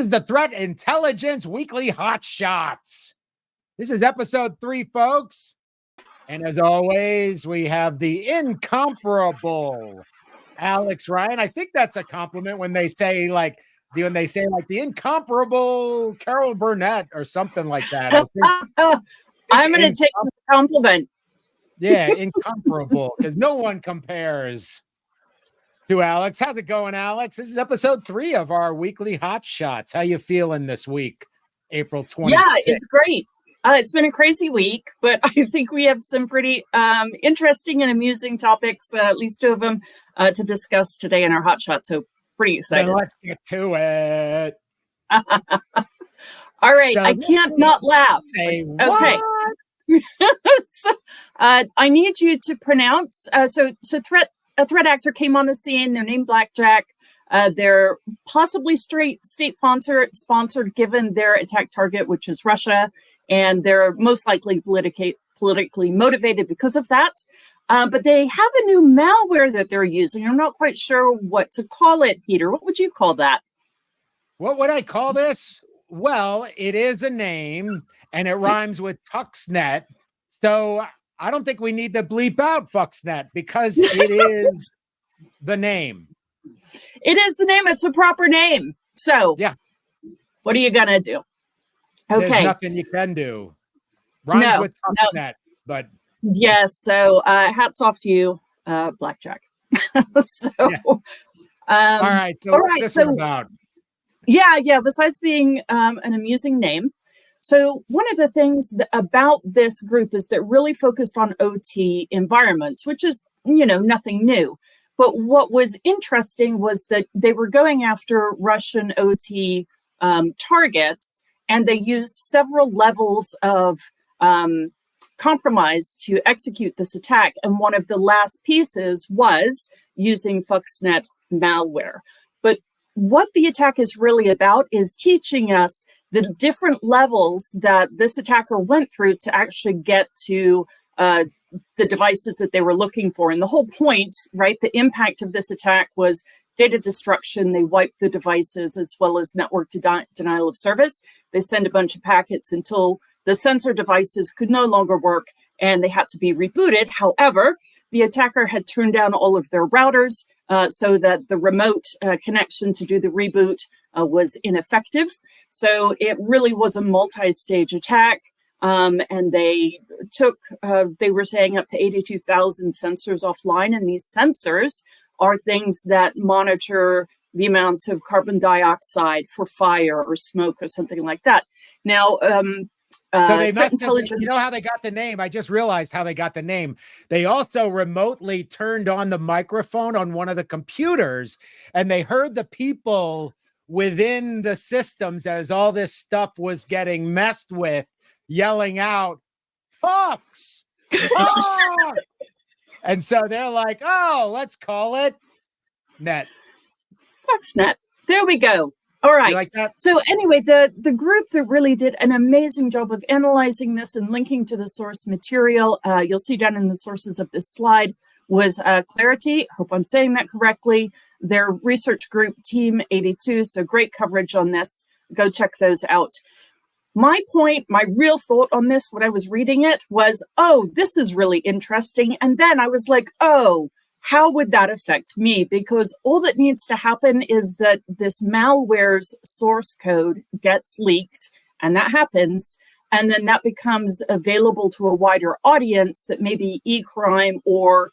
is the Threat Intelligence Weekly Hot Shots. This is episode 3, folks. And as always, we have the incomparable Alex Ryan. I think that's a compliment when they say the incomparable Carol Burnett or something like that. I'm going to take the compliment. Yeah, incomparable, because no one compares to Alex. How's it going, Alex? This is episode 3 of our weekly Hot Shots. How you feeling this week, April 26th? Yeah, it's great. It's been a crazy week, but I think we have some pretty interesting and amusing topics, at least 2 of them, to discuss today in our Hot Shot. So pretty excited. Then let's get to it. All right, I can't not laugh. Okay. So, I need you to pronounce. A threat actor came on the scene. They're named Blackjack. They're possibly state-sponsored, given their attack target, which is Russia, and they're most likely politically motivated because of that. But they have a new malware that they're using. I'm not quite sure what to call it, Peter. What would you call that? What would I call this? Well, it is a name, and it rhymes with Tuxnet. So I don't think we need to bleep out Fuxnet because it is the name. It is the name. It's a proper name. So yeah, what are you going to do? Okay. There's nothing you can do. Rhymes with Tuxnet, but... Yes. So hats off to you, Blackjack. All right. So what's this one about? Yeah. Besides being an amusing name. So one of the things about this group is they're really focused on OT environments, which is, nothing new. But what was interesting was that they were going after Russian OT targets, and they used several levels of compromise to execute this attack. And one of the last pieces was using Fuxnet malware. But what the attack is really about is teaching us the different levels that this attacker went through to actually get to the devices that they were looking for. And the whole point, right, the impact of this attack was data destruction. They wiped the devices as well as network denial of service. They send a bunch of packets until the sensor devices could no longer work and they had to be rebooted. However, the attacker had turned down all of their routers so that the remote connection to do the reboot was ineffective. So it really was a multi-stage attack. And they took, they were saying up to 82,000 sensors offline. And these sensors are things that monitor the amount of carbon dioxide for fire or smoke or something like that. Now, so they must have, you know how they got the name? I just realized how they got the name. They also remotely turned on the microphone on one of the computers, and they heard the people within the systems as all this stuff was getting messed with, yelling out, "Fox! Fox!" And so they're like, "Oh, let's call it Net." Foxnet. There we go. All right. Like that? So anyway, the group that really did an amazing job of analyzing this and linking to the source material, you'll see down in the sources of this slide, was Clarity. Hope I'm saying that correctly. Their research group, Team 82. So great coverage on this. Go check those out. My point, my real thought on this when I was reading it was, oh, this is really interesting. And then I was like, oh, how would that affect me? Because all that needs to happen is that this malware's source code gets leaked, and that happens, and then that becomes available to a wider audience that maybe e-crime or,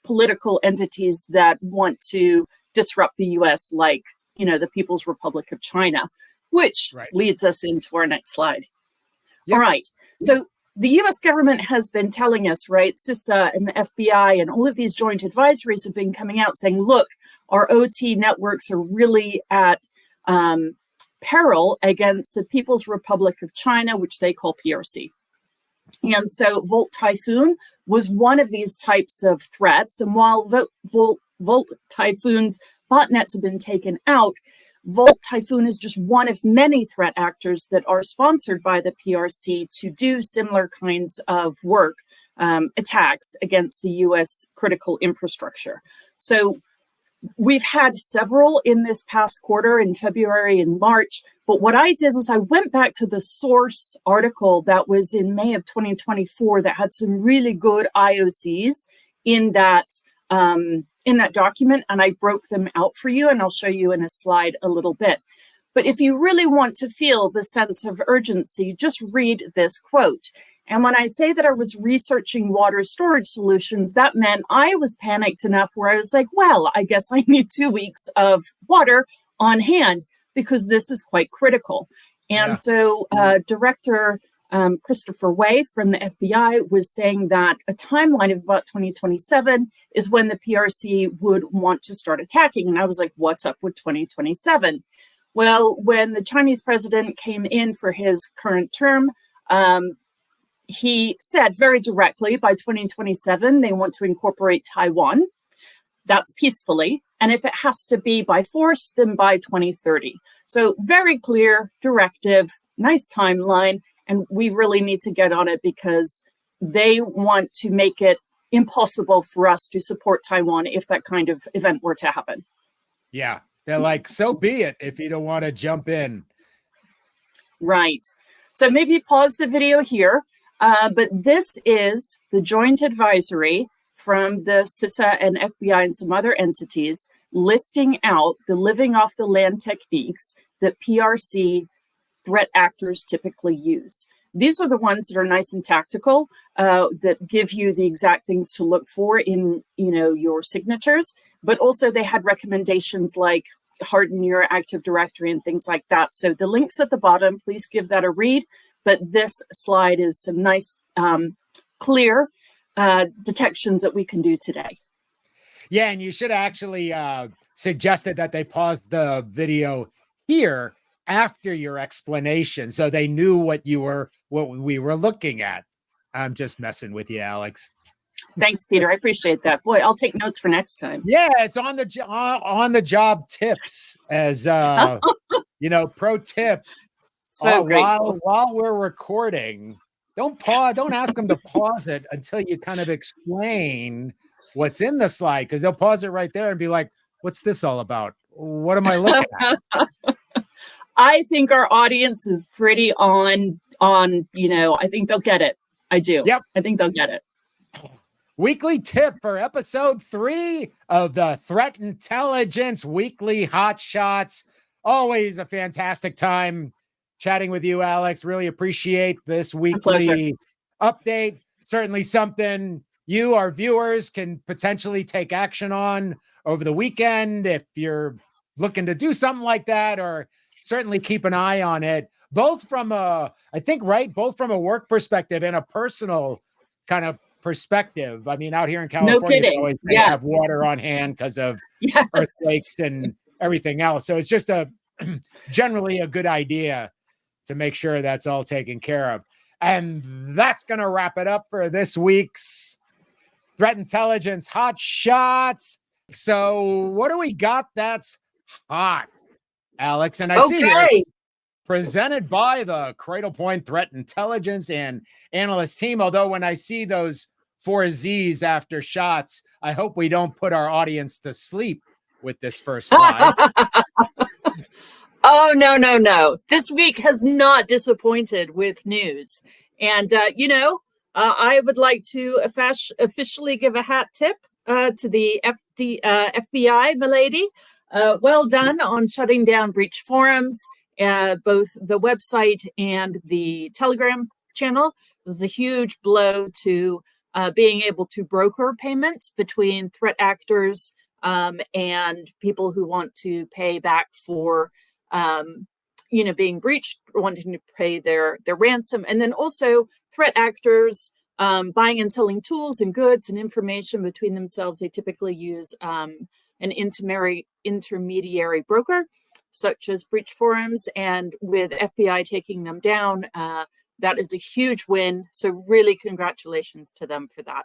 political entities that want to disrupt the U.S., like, the People's Republic of China, which leads us into our next slide. Yep. All right. So the U.S. government has been telling us, right, CISA and the FBI and all of these joint advisories have been coming out saying, look, our OT networks are really at peril against the People's Republic of China, which they call PRC. And so Volt Typhoon was one of these types of threats. And while Volt Typhoon's botnets have been taken out, Volt Typhoon is just one of many threat actors that are sponsored by the PRC to do similar kinds of work, attacks against the U.S. critical infrastructure. So We've had several in this past quarter in February and March, but what I did was I went back to the source article that was in May of 2024 that had some really good IOCs in that document, and I broke them out for you, and I'll show you in a slide a little bit. But if you really want to feel the sense of urgency, just read this quote. And when I say that I was researching water storage solutions, that meant I was panicked enough where I was like, well, I guess I need 2 weeks of water on hand because this is quite critical. And so Director Christopher Way from the FBI was saying that a timeline of about 2027 is when the PRC would want to start attacking. And I was like, what's up with 2027? Well, when the Chinese president came in for his current term, he said very directly by 2027, they want to incorporate Taiwan. That's peacefully. And if it has to be by force, then by 2030. So very clear directive, nice timeline. And we really need to get on it because they want to make it impossible for us to support Taiwan if that kind of event were to happen. Yeah, they're like, so be it if you don't want to jump in. Right. So maybe pause the video here. But this is the joint advisory from the CISA and FBI and some other entities listing out the living off the land techniques that PRC threat actors typically use. These are the ones that are nice and tactical, that give you the exact things to look for in, your signatures. But also they had recommendations like harden your Active Directory and things like that. So the link's at the bottom. Please give that a read. But this slide is some nice, clear detections that we can do today. Yeah, and you should actually suggested that they paused the video here after your explanation, so they knew what we were looking at. I'm just messing with you, Alex. Thanks, Peter. I appreciate that. Boy, I'll take notes for next time. Yeah, it's on the job tips as pro tip. So grateful. While we're recording, don't ask them to pause it until you kind of explain what's in the slide, because they'll pause it right there and be like, what's this all about? What am I looking at? I think our audience is pretty on, I think they'll get it. I do. Yep. I think they'll get it. Weekly tip for episode 3 of the Threat Intelligence Weekly Hot Shots. Always a fantastic time chatting with you, Alex. Really appreciate this weekly update. Certainly something you, our viewers, can potentially take action on over the weekend if you're looking to do something like that, or certainly keep an eye on it, both from a work perspective and a personal kind of perspective. I mean, out here in California, they always have water on hand because of earthquakes and everything else. So it's just generally a good idea to make sure that's all taken care of. And that's going to wrap it up for this week's Threat Intelligence Hot Shots. So what do we got that's hot, Alex? And I see here, presented by the Cradle Point Threat Intelligence and Analyst team. Although when I see those 4 Z's after shots, I hope we don't put our audience to sleep with this first slide. Oh, no. This week has not disappointed with news. And, I would like to officially give a hat tip to the FBI, milady. Well done on shutting down breach forums, both the website and the Telegram channel. This is a huge blow to being able to broker payments between threat actors and people who want to pay back for being breached, wanting to pay their ransom, and then also threat actors buying and selling tools and goods and information between themselves. They typically use an intermediary broker, such as breach forums, and with FBI taking them down, that is a huge win. So really congratulations to them for that.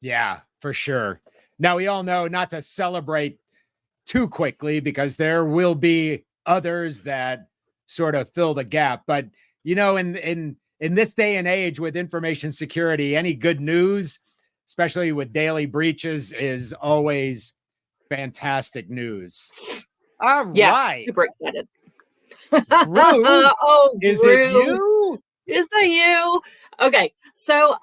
Yeah, for sure. Now, we all know not to celebrate too quickly because there will be others that sort of fill the gap. But, in this day and age with information security, any good news, especially with daily breaches, is always Fantastic news. All Yeah, right. super excited. Gru, oh, is Gru. it you? Is it you? Okay, so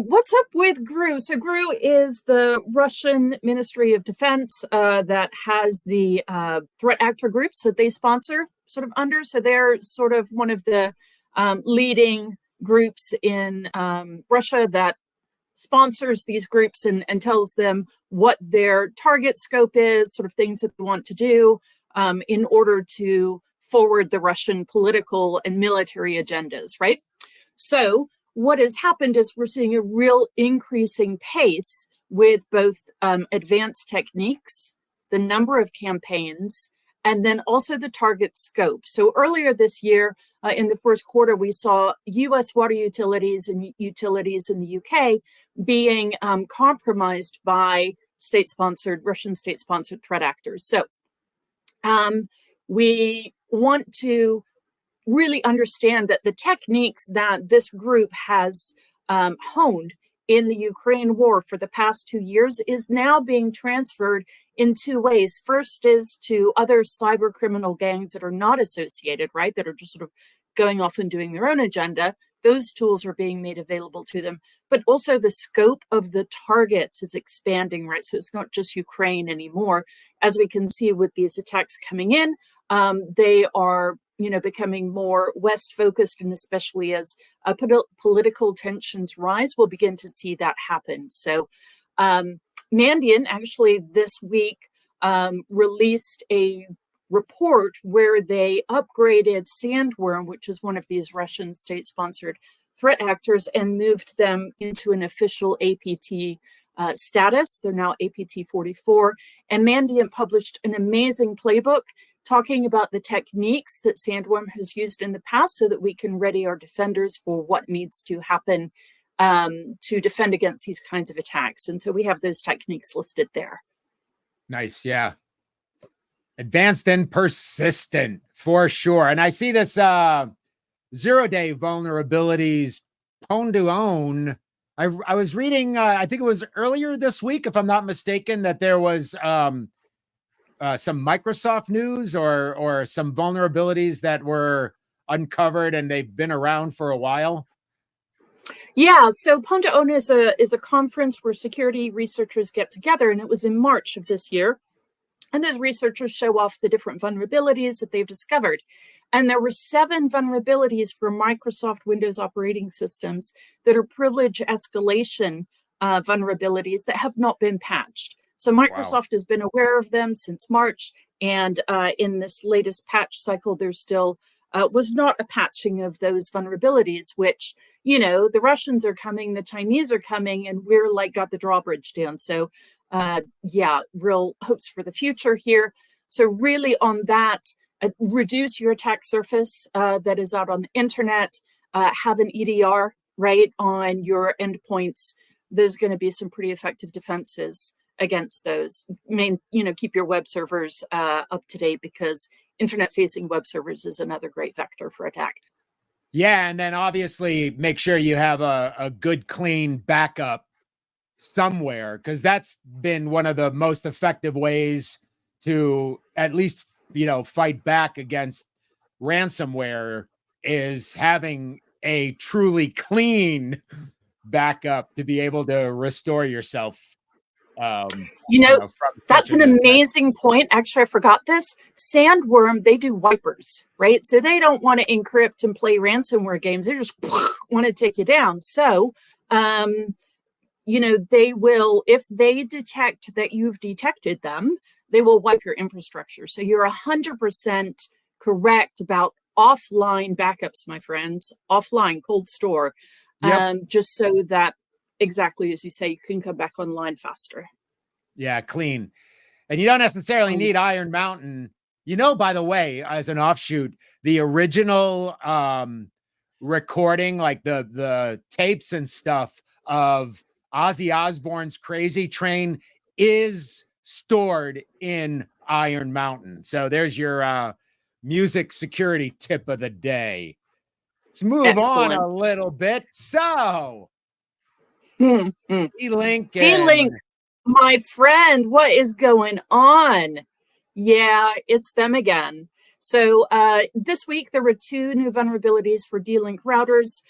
what's up with GRU? So GRU is the Russian Ministry of Defense that has the threat actor groups that they sponsor sort of under. So they're sort of one of the leading groups in Russia that sponsors these groups and tells them what their target scope is, sort of things that they want to do in order to forward the Russian political and military agendas, right? So what has happened is we're seeing a real increasing pace with both advanced techniques, the number of campaigns, and then also the target scope. So earlier this year, in the first quarter, we saw US water utilities and utilities in the UK being compromised by Russian state-sponsored threat actors. So we want to really understand that the techniques that this group has honed in the Ukraine war for the past 2 years is now being transferred in two ways. First is to other cyber criminal gangs that are not associated, right, that are just sort of going off and doing their own agenda. Those tools are being made available to them, but also the scope of the targets is expanding, right? So it's not just Ukraine anymore. As we can see with these attacks coming in, they are becoming more West focused, and especially as political tensions rise, we'll begin to see that happen. So Mandiant actually this week released a report where they upgraded Sandworm, which is one of these Russian state-sponsored threat actors, and moved them into an official APT status. They're now APT 44. And Mandiant published an amazing playbook talking about the techniques that Sandworm has used in the past so that we can ready our defenders for what needs to happen to defend against these kinds of attacks. And so we have those techniques listed there. Nice, yeah. Advanced and persistent, for sure. And I see this zero-day vulnerabilities prone to own. I was reading, I think it was earlier this week, if I'm not mistaken, that there was some Microsoft news or some vulnerabilities that were uncovered and they've been around for a while. Yeah, so Prone to Own is a conference where security researchers get together, and it was in March of this year. And those researchers show off the different vulnerabilities that they've discovered. And there were 7 vulnerabilities for Microsoft Windows operating systems that are privilege escalation vulnerabilities that have not been patched. So Microsoft has been aware of them since March. And in this latest patch cycle, there still was not a patching of those vulnerabilities, which, the Russians are coming, the Chinese are coming, and we're like got the drawbridge down. So yeah, real hopes for the future here. So really on that, reduce your attack surface that is out on the internet, have an EDR, right, on your endpoints. There's going to be some pretty effective defenses against those. Keep your web servers up to date, because internet-facing web servers is another great vector for attack. Yeah, and then obviously make sure you have a good, clean backup somewhere, because that's been one of the most effective ways to at least fight back against ransomware, is having a truly clean backup to be able to restore yourself. That's an amazing point. Actually, I forgot this. Sandworm, they do wipers, right? So they don't want to encrypt and play ransomware games. They just want to take you down. So they will, if they detect that you've detected them, they will wipe your infrastructure. So you're 100% correct about offline backups, my friends. Offline, cold store. Just so that, exactly as you say, you can come back online faster. Yeah, clean. And you don't necessarily need Iron Mountain. By the way, as an offshoot, the original recording, like the tapes and stuff of Ozzy Osbourne's Crazy Train, is stored in Iron Mountain. So there's your music security tip of the day. Let's move on a little bit. So D-Link. My friend, what is going on? Yeah, it's them again. So this week, there were 2 new vulnerabilities for D-Link routers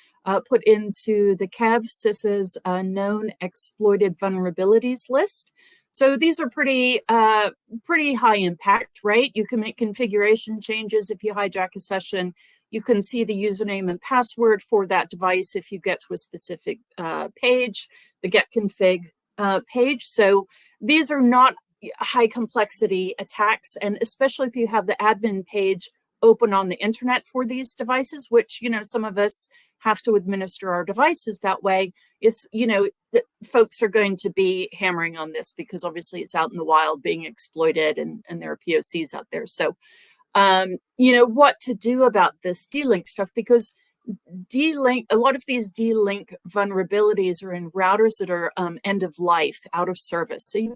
put into the CAV-CIS's known exploited vulnerabilities list. So these are pretty high impact, right? You can make configuration changes if you hijack a session. You can see the username and password for that device if you get to a specific page, the get config page. So these are not high complexity attacks, and especially if you have the admin page open on the internet for these devices, which, you know, some of us have to administer our devices that way, is, you know, folks are going to be hammering on this because obviously it's out in the wild being exploited, and there are POCs out there. So you know, what to do about this D-Link stuff, because D-Link, a lot of these D-Link vulnerabilities are in routers that are end of life, out of service. So you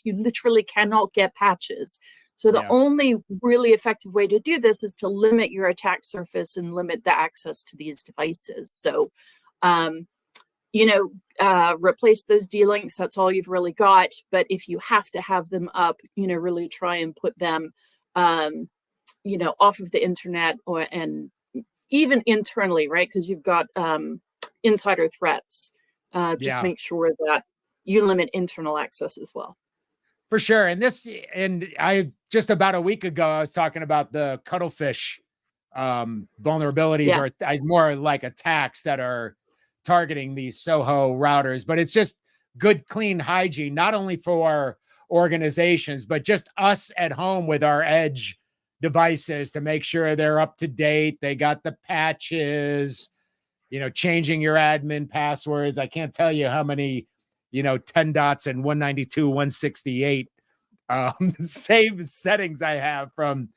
literally cannot get patches. So the only really effective way to do this is to limit your attack surface and limit the access to these devices. So, you know, replace those D-Links. That's all you've really got. But if you have to have them up, you know, really try and put them, you know, off of the internet, and even internally, right? Because you've got insider threats. Just make sure that you limit internal access as well. For sure. And I just about a week ago, I was talking about the cuttlefish vulnerabilities, or more like attacks that are targeting these Soho routers. But it's just good, clean hygiene, not only for organizations, but just us at home with our edge devices, to make sure they're up to date. They got the patches, you know, changing your admin passwords. I can't tell you how many, you know, 10 dots and 192, 168 save settings I have from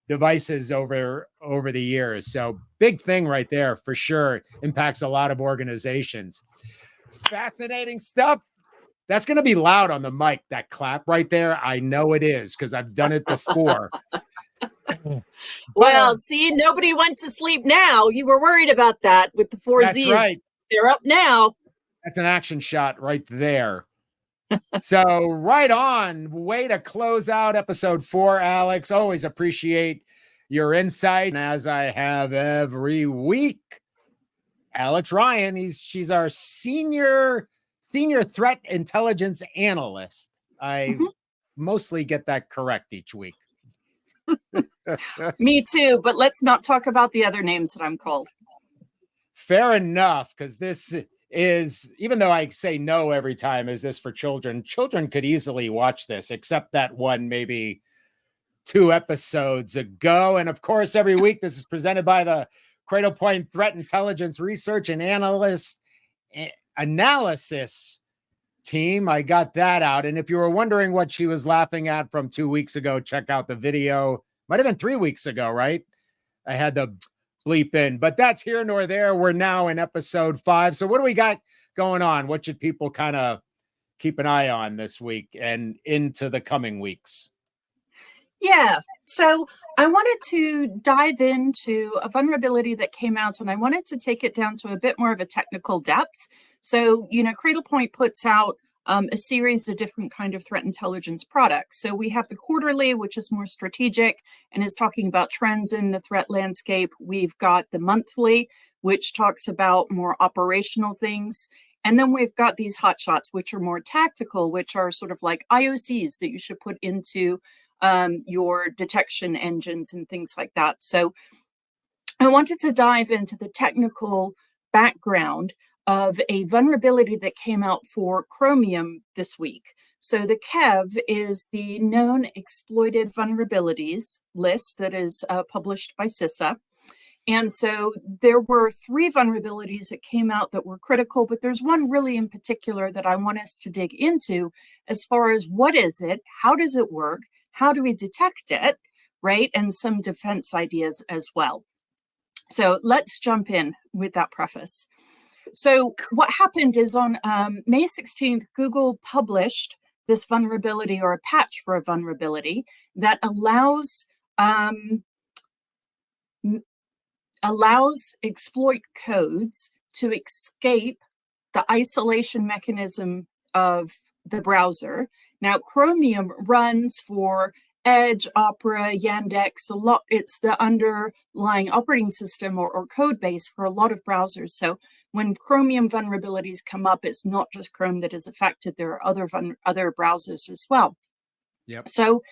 devices over the years. So big thing right there for sure. Impacts a lot of organizations. Fascinating stuff. That's going to be loud on the mic, that clap right there. I know it is, because I've done it before. Well, see, nobody went to sleep now. You were worried about that with the 4 Zs. That's right. They're up now. That's an action shot right there. So right on. Way to close out episode 4, Alex. Always appreciate your insight. And as I have every week, Alex Ryan, she's our senior threat intelligence analyst. I mostly get that correct each week. Me too, but let's not talk about the other names that I'm called. Fair enough, because this is, even though I say no every time, is this for children? Children could easily watch this, except that one maybe 2 episodes ago. And of course, every week, this is presented by the Cradlepoint Threat Intelligence Research and Analysis team. I got that out. And if you were wondering what she was laughing at from 2 weeks ago, check out the video. Might have been 3 weeks ago, right? I had to bleep in, but that's here nor there. We're now in episode 5. So what do we got going on? What should people kind of keep an eye on this week and into the coming weeks? Yeah. So I wanted to dive into a vulnerability that came out, and I wanted to take it down to a bit more of a technical depth. So, you know, Cradlepoint puts out a series of different kind of threat intelligence products. So we have the quarterly, which is more strategic and is talking about trends in the threat landscape. We've got the monthly, which talks about more operational things. And then we've got these hotshots, which are more tactical, which are sort of like IOCs that you should put into your detection engines and things like that. So I wanted to dive into the technical background of a vulnerability that came out for Chromium this week. So the KEV is the known exploited vulnerabilities list that is published by CISA. And so there were 3 vulnerabilities that came out that were critical, but there's one really in particular that I want us to dig into as far as what is it, how does it work, how do we detect it, right? And some defense ideas as well. So let's jump in with that preface. So what happened is on May 16th, Google published this vulnerability, or a patch for a vulnerability that allows exploit codes to escape the isolation mechanism of the browser. Now, Chromium runs for Edge, Opera, Yandex, a lot. It's the underlying operating system or code base for a lot of browsers. So when Chromium vulnerabilities come up, it's not just Chrome that is affected. There are other browsers as well. Yep. So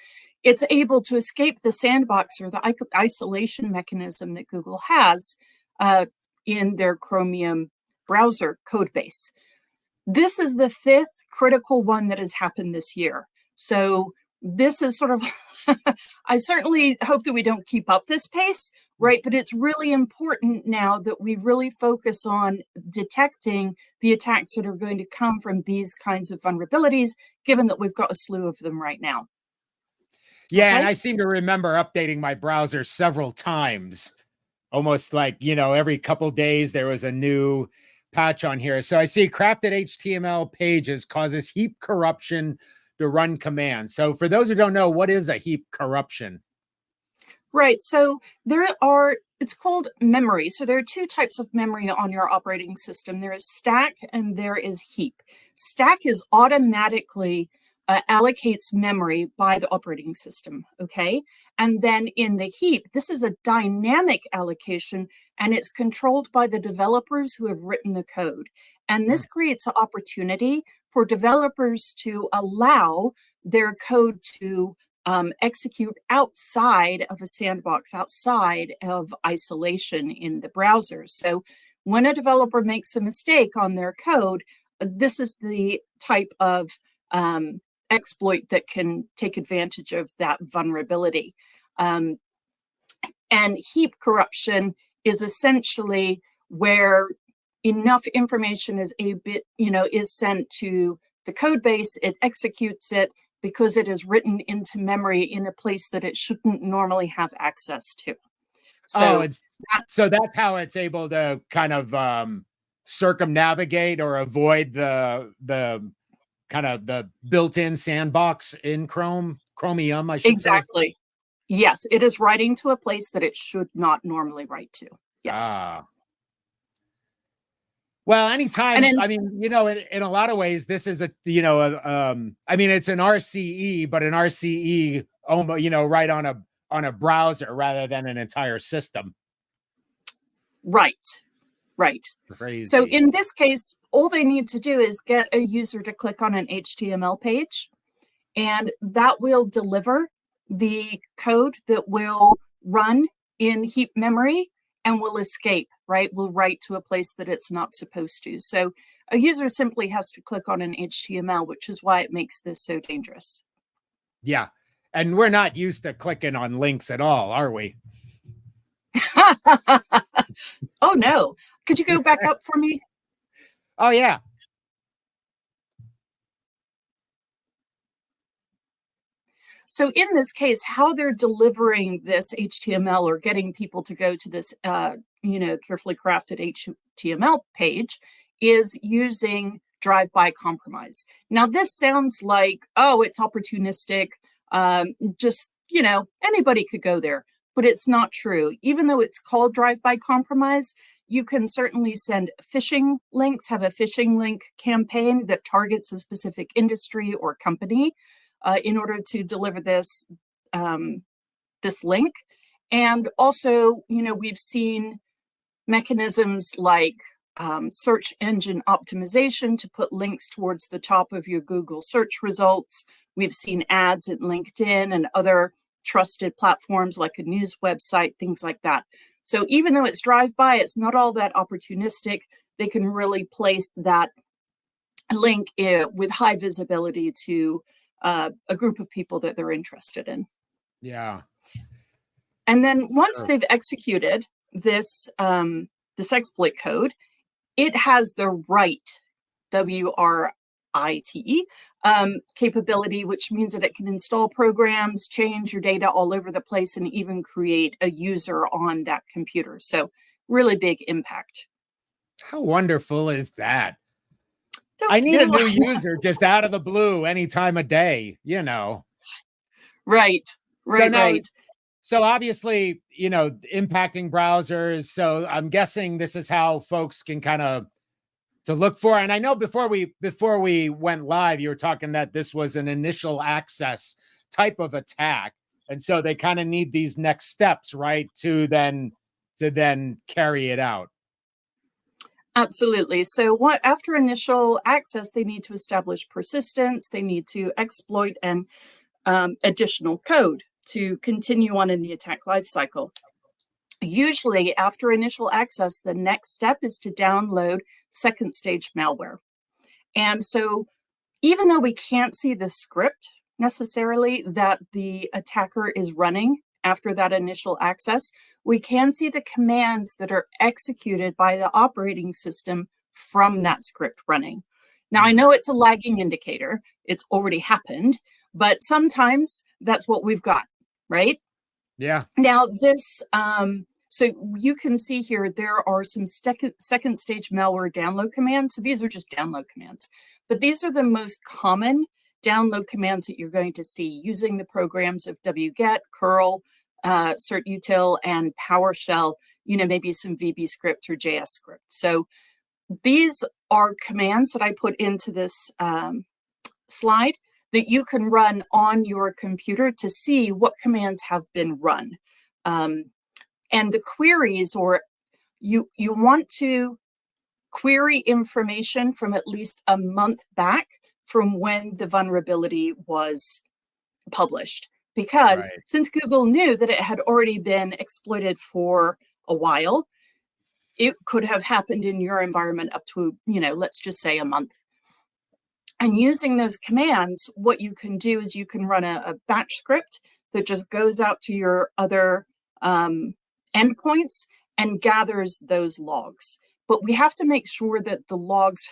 it's able to escape the sandbox or the isolation mechanism that Google has in their Chromium browser code base. This is the fifth critical one that has happened this year. So this is sort of, I certainly hope that we don't keep up this pace, right? But it's really important now that we really focus on detecting the attacks that are going to come from these kinds of vulnerabilities, given that we've got a slew of them right now. Yeah, okay? And I seem to remember updating my browser several times, almost like, every couple days there was a new patch on here. So I see crafted HTML pages causes heap corruption to run commands. So for those who don't know, what is a heap corruption? Right. So it's called memory. So there are two types of memory on your operating system. There is stack and there is heap. Stack is automatically allocates memory by the operating system, okay? And then in the heap, this is a dynamic allocation, and it's controlled by the developers who have written the code. And this creates an opportunity for developers to allow their code to execute outside of a sandbox, outside of isolation in the browser. So when a developer makes a mistake on their code, this is the type of exploit that can take advantage of that vulnerability. And heap corruption is essentially where enough information is sent to the code base, it executes it because it is written into memory in a place that it shouldn't normally have access to. So, so that's how it's able to kind of circumnavigate or avoid the kind of the built-in sandbox in Chromium, I should say. Exactly. Yes, it is writing to a place that it should not normally write to. Yes. Well, anytime, in a lot of ways, this is it's an RCE, but an RCE, right on a browser rather than an entire system. Right. Crazy. So in this case, all they need to do is get a user to click on an HTML page, and that will deliver the code that will run in heap memory and will escape, right? Will write to a place that it's not supposed to. So a user simply has to click on an HTML, which is why it makes this so dangerous. Yeah. And we're not used to clicking on links at all, are we? Oh, no. Could you go back up for me? Oh, yeah. So in this case, how they're delivering this HTML or getting people to go to this, carefully crafted HTML page is using drive-by compromise. Now, this sounds like, it's opportunistic. Anybody could go there, but it's not true. Even though it's called drive-by compromise, you can certainly send phishing links, have a phishing link campaign that targets a specific industry or company in order to deliver this link. And also, we've seen mechanisms like search engine optimization to put links towards the top of your Google search results. We've seen ads at LinkedIn and other trusted platforms like a news website, things like that. So even though it's drive-by, it's not all that opportunistic. They can really place that link with high visibility to a group of people that they're interested in. Yeah. And then once they've executed this exploit code, it has the write, WRITE, capability, which means that it can install programs, change your data all over the place, and even create a user on that computer. So really big impact. How wonderful is that? I need a new user just out of the blue any time of day, Right. So obviously, impacting browsers. So I'm guessing this is how folks can kind of to look for. And I know before we went live, you were talking that this was an initial access type of attack. And so they kind of need these next steps, right? To then carry it out. Absolutely. So after initial access, they need to establish persistence. They need to exploit an additional code to continue on in the attack lifecycle. Usually after initial access, the next step is to download second stage malware. And so even though we can't see the script necessarily that the attacker is running after that initial access, we can see the commands that are executed by the operating system from that script running. Now, I know it's a lagging indicator. It's already happened, but sometimes that's what we've got, right? Yeah. Now, this, so you can see here, there are some second stage malware download commands. So these are just download commands, but these are the most common download commands that you're going to see using the programs of wget, curl, certutil, and PowerShell, maybe some VB script or JS script. So these are commands that I put into this slide that you can run on your computer to see what commands have been run. And the queries, or you want to query information from at least a month back from when the vulnerability was published. Because since Google knew that it had already been exploited for a while, it could have happened in your environment up to, let's just say a month. And using those commands, what you can do is you can run a batch script that just goes out to your other endpoints and gathers those logs. But we have to make sure that the logs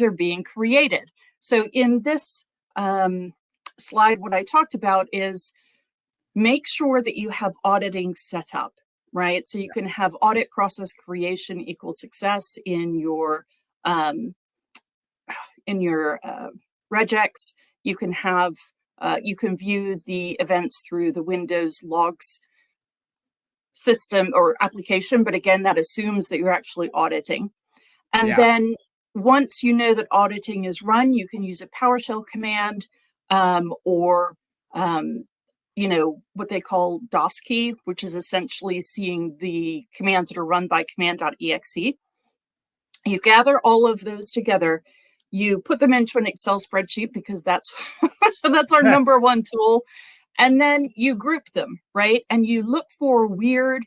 are being created. So in this slide, what I talked about is make sure that you have auditing set up, right? So you can have audit process creation equals success in your regex. You can have you can view the events through the Windows logs system or application, but again, that assumes that you're actually auditing. And then once you know that auditing is run, you can use a PowerShell command or what they call DOS key, which is essentially seeing the commands that are run by command.exe. You gather all of those together. You put them into an Excel spreadsheet because that's that's our number one tool. And then you group them, right? And you look for weird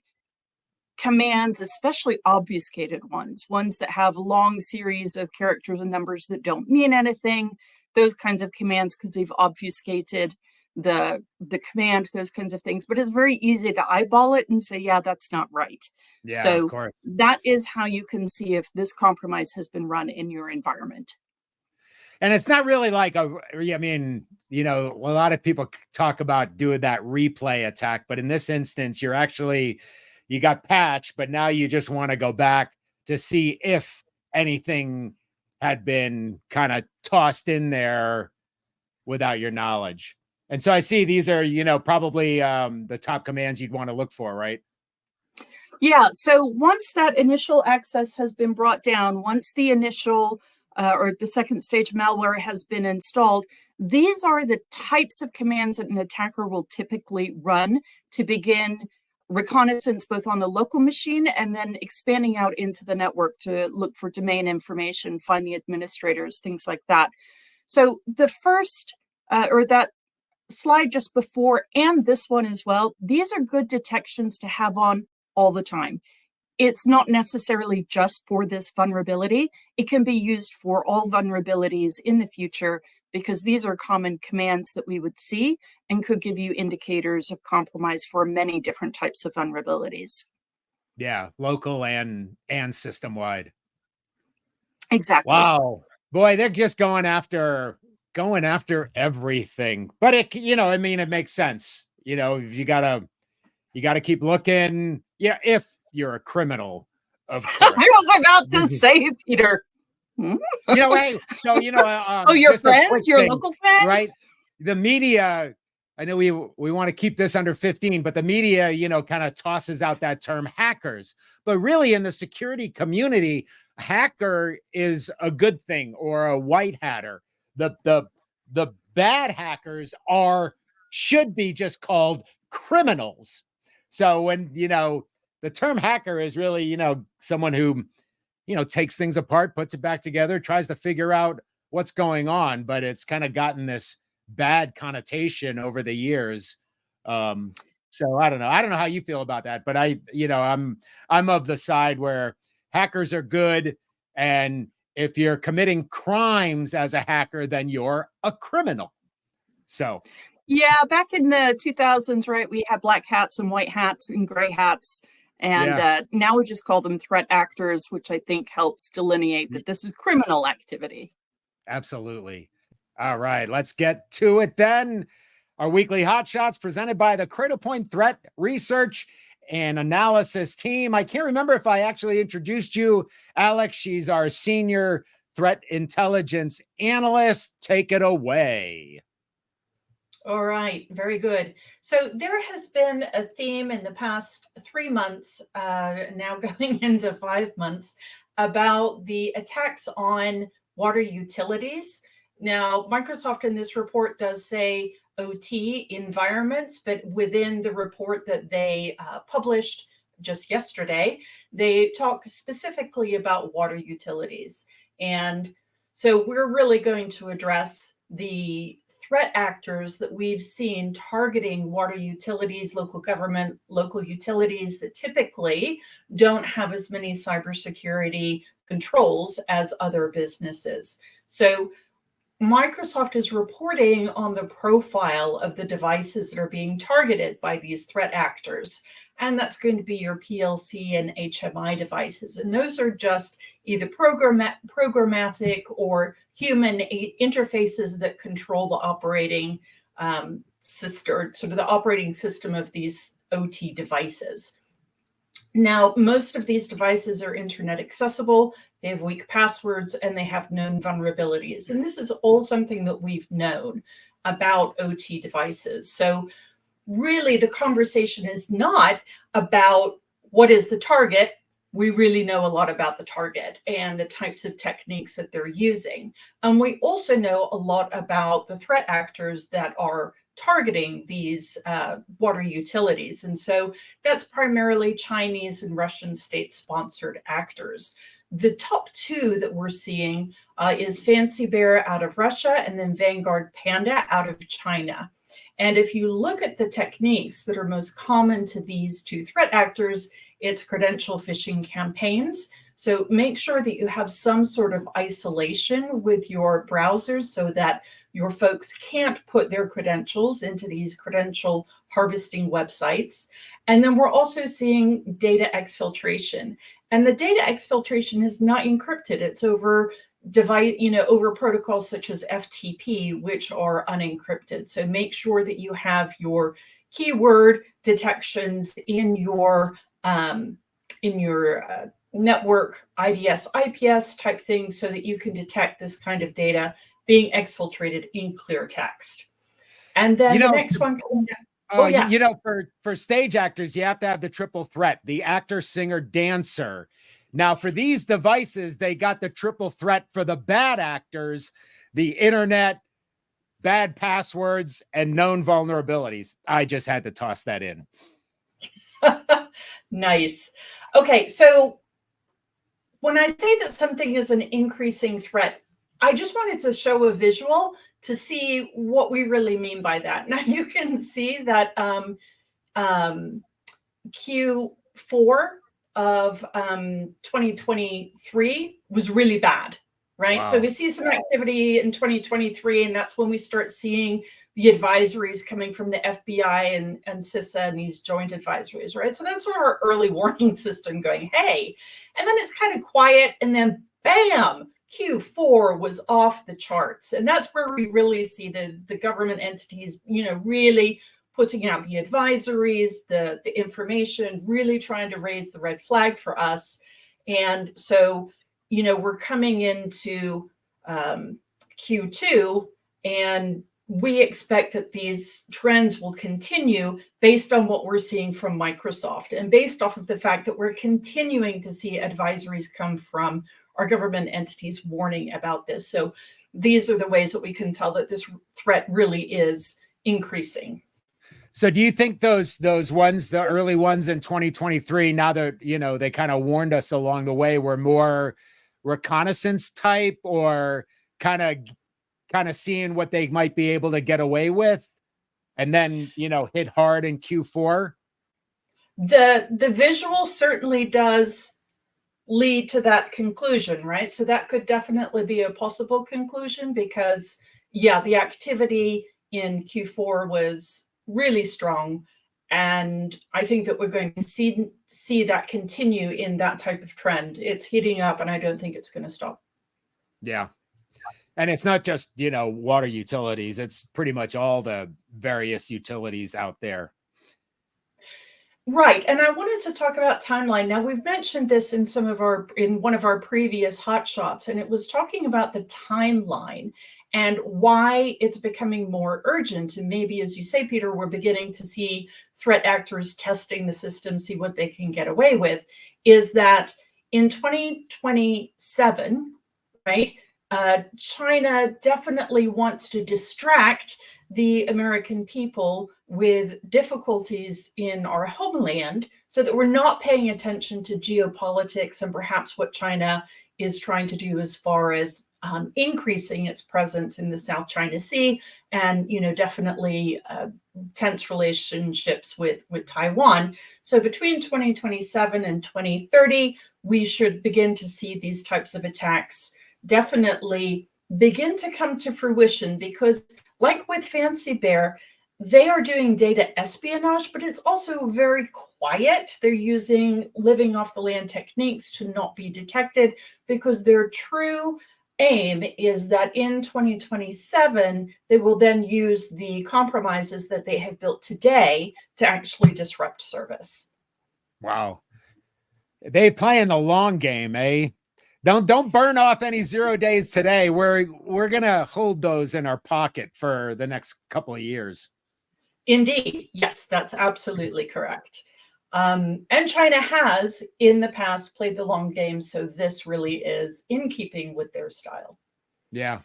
commands, especially obfuscated ones that have long series of characters and numbers that don't mean anything, those kinds of commands, because they've obfuscated the command, those kinds of things. But it's very easy to eyeball it and say, yeah, that's not right. Yeah, so of course. That is how you can see if this compromise has been run in your environment. And it's not really like a lot of people talk about doing that replay attack, but in this instance, you got patched, but now you just want to go back to see if anything had been kind of tossed in there without your knowledge. And so I see these are, probably the top commands you'd want to look for, right? Yeah. So once that initial access has been brought down, once the initial or the second stage malware has been installed, these are the types of commands that an attacker will typically run to begin reconnaissance both on the local machine and then expanding out into the network to look for domain information, find the administrators, things like that. So the first or that slide just before and this one as well, these are good detections to have on all the time. It's not necessarily just for this vulnerability. It can be used for all vulnerabilities in the future because these are common commands that we would see and could give you indicators of compromise for many different types of vulnerabilities. Yeah, local and system-wide. Exactly. Wow. Boy, they're just going after everything. But it makes sense. You gotta keep looking. Yeah, if you're a criminal, of course. I was about to say, Peter. Hey, so oh, your friends, your local friends, right? The media I know we want to keep this under 15, but the media, kind of tosses out that term hackers. But really, in the security community, hacker is a good thing, or a white hatter. The bad hackers should be just called criminals. So when the term hacker is really someone who takes things apart, puts it back together, tries to figure out what's going on, but it's kind of gotten this bad connotation over the years. So I don't know how you feel about that, but I'm of the side where hackers are good, and if you're committing crimes as a hacker, then you're a criminal. So yeah, back in the 2000s, right, we had black hats and white hats and gray hats. And now we just call them threat actors, which I think helps delineate that this is criminal activity. Absolutely. All right, let's get to it then. Our weekly hot shots presented by the Cradlepoint Threat Research and Analysis team. I can't remember if I actually introduced you, Alex. She's our senior threat intelligence analyst. Take it away. All right, very good. So there has been a theme in the past 3 months, now going into 5 months, about the attacks on water utilities. Now, Microsoft in this report does say OT environments, but within the report that they published just yesterday, they talk specifically about water utilities. And so we're really going to address the threat actors that we've seen targeting water utilities, local government, local utilities that typically don't have as many cybersecurity controls as other businesses. So Microsoft is reporting on the profile of the devices that are being targeted by these threat actors. And that's going to be your PLC and HMI devices. And those are just either programmatic or human interfaces that control the operating system, or sort of the operating system of these OT devices. Now, most of these devices are internet accessible, they have weak passwords, and they have known vulnerabilities. And this is all something that we've known about OT devices. So really, the conversation is not about what is the target. We really know a lot about the target and the types of techniques that they're using. And we also know a lot about the threat actors that are targeting these water utilities. And so that's primarily Chinese and Russian state-sponsored actors. The top two that we're seeing is Fancy Bear out of Russia and then Vanguard Panda out of China. And if you look at the techniques that are most common to these two threat actors, it's credential phishing campaigns. So make sure that you have some sort of isolation with your browsers so that your folks can't put their credentials into these credential harvesting websites. And then we're also seeing data exfiltration. And the data exfiltration is not encrypted. It's over over protocols such as FTP, which are unencrypted. So make sure that you have your keyword detections in your network IDS, IPS type thing, so that you can detect this kind of data being exfiltrated in clear text. And then the next one. For stage actors, you have to have the triple threat: the actor, singer, dancer. Now, for these devices, they got the triple threat for the bad actors: the internet, bad passwords, and known vulnerabilities. I just had to toss that in. Nice. Okay, so when I say that something is an increasing threat, I just wanted to show a visual to see what we really mean by that. Now you can see that Q4 of 2023 was really bad, right? Wow. So we see some activity in 2023, and that's when we start seeing the advisories coming from the FBI and CISA and these joint advisories, right? So that's sort of our early warning system going, hey, and then it's kind of quiet, and then bam, Q4 was off the charts. And that's where we really see the government entities, really putting out the advisories, the information, really trying to raise the red flag for us. And so, we're coming into Q2, and we expect that these trends will continue based on what we're seeing from Microsoft and based off of the fact that we're continuing to see advisories come from our government entities warning about this. So these are the ways that we can tell that this threat really is increasing. So do you think those ones, the early ones in 2023, now that, they kind of warned us along the way, were more reconnaissance type, or kind of seeing what they might be able to get away with, and then, hit hard in Q4? The visual certainly does lead to that conclusion, right? So that could definitely be a possible conclusion because, yeah, the activity in Q4 was really strong. And I think that we're going to see that continue in that type of trend. It's heating up, and I don't think it's going to stop. Yeah. And it's not just, water utilities. It's pretty much all the various utilities out there. Right. And I wanted to talk about timeline. Now, we've mentioned this in one of our previous hotshots, and it was talking about the timeline and why it's becoming more urgent. And maybe, as you say, Peter, we're beginning to see threat actors testing the system, see what they can get away with, is that in 2027, right, China definitely wants to distract the American people with difficulties in our homeland so that we're not paying attention to geopolitics and perhaps what China is trying to do as far as increasing its presence in the South China Sea and, definitely tense relationships with Taiwan. So between 2027 and 2030, we should begin to see these types of attacks definitely begin to come to fruition because, like with Fancy Bear, they are doing data espionage, but it's also very quiet. They're using living off the land techniques to not be detected because their true aim is that in 2027, they will then use the compromises that they have built today to actually disrupt service. Wow. They playing the long game, eh? Don't burn off any 0 days today. We're gonna hold those in our pocket for the next couple of years. Indeed, yes, that's absolutely correct. And China has in the past played the long game, so this really is in keeping with their style. Yeah.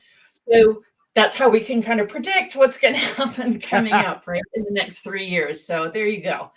So that's how we can kind of predict what's going to happen coming up, right, in the next 3 years. So there you go.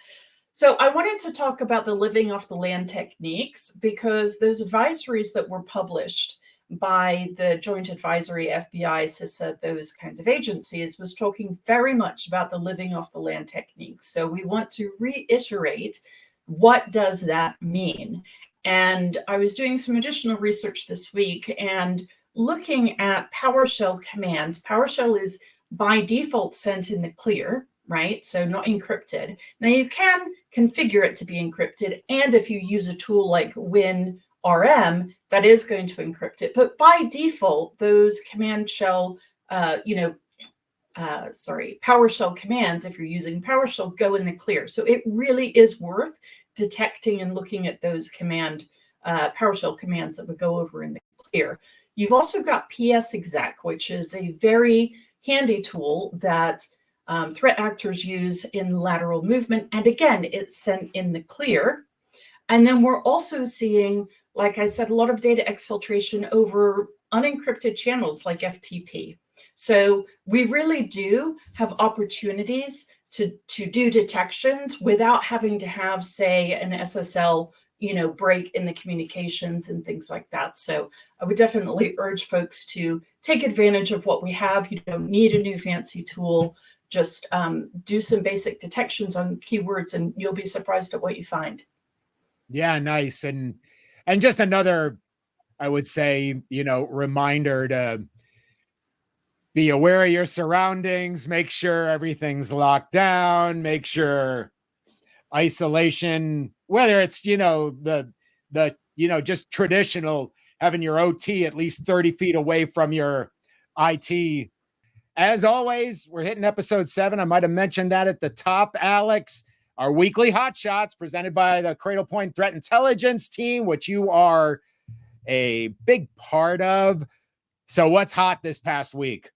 So I wanted to talk about the living off the land techniques because those advisories that were published by the Joint Advisory, FBI, CISA, those kinds of agencies was talking very much about the living off the land techniques. So we want to reiterate, what does that mean? And I was doing some additional research this week and looking at PowerShell commands. PowerShell is by default sent in the clear, right? So not encrypted. Now you can configure it to be encrypted. And if you use a tool like WinRM, that is going to encrypt it. But by default, those PowerShell commands, if you're using PowerShell, go in the clear. So it really is worth detecting and looking at those PowerShell commands that would go over in the clear. You've also got PSExec, which is a very handy tool that threat actors use in lateral movement. And again, it's sent in the clear. And then we're also seeing, like I said, a lot of data exfiltration over unencrypted channels like FTP. So we really do have opportunities to do detections without having to have, say, an SSL break in the communications and things like that. So I would definitely urge folks to take advantage of what we have. You don't need a new fancy tool. Just do some basic detections on keywords and you'll be surprised at what you find. Yeah, nice. And just another, I would say, reminder to be aware of your surroundings, make sure everything's locked down, make sure isolation, whether it's, the just traditional, having your OT at least 30 feet away from your IT. As always, we're hitting episode 7. I might have mentioned that at the top, Alex. Our weekly hot shots presented by the Cradle Point Threat Intelligence team, which you are a big part of. So what's hot this past week?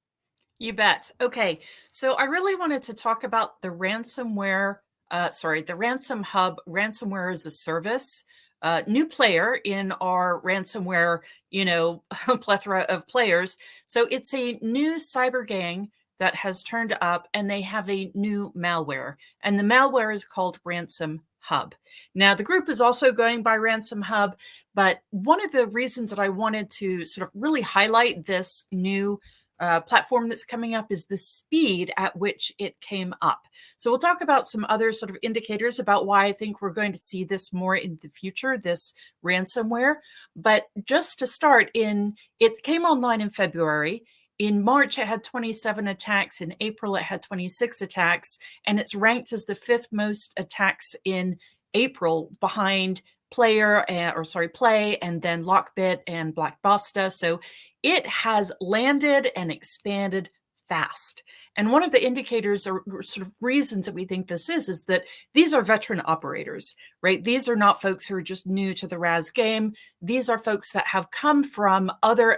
You bet. Okay, so I really wanted to talk about the ransomware, the Ransom Hub, ransomware as a service, new player in our ransomware, plethora of players. So it's a new cyber gang that has turned up, and they have a new malware, and the malware is called Ransom Hub. Now, the group is also going by Ransom Hub, but one of the reasons that I wanted to sort of really highlight this new platform that's coming up is the speed at which it came up. So we'll talk about some other sort of indicators about why I think we're going to see this more in the future, this ransomware. But just to start, it came online in February. In March, it had 27 attacks. In April, it had 26 attacks. And it's ranked as the 5th most attacks in April, behind Play, and then Lockbit and Blackbuster. So it has landed and expanded fast. And one of the indicators or sort of reasons that we think this is that these are veteran operators, right? These are not folks who are just new to the RAS game. These are folks that have come from other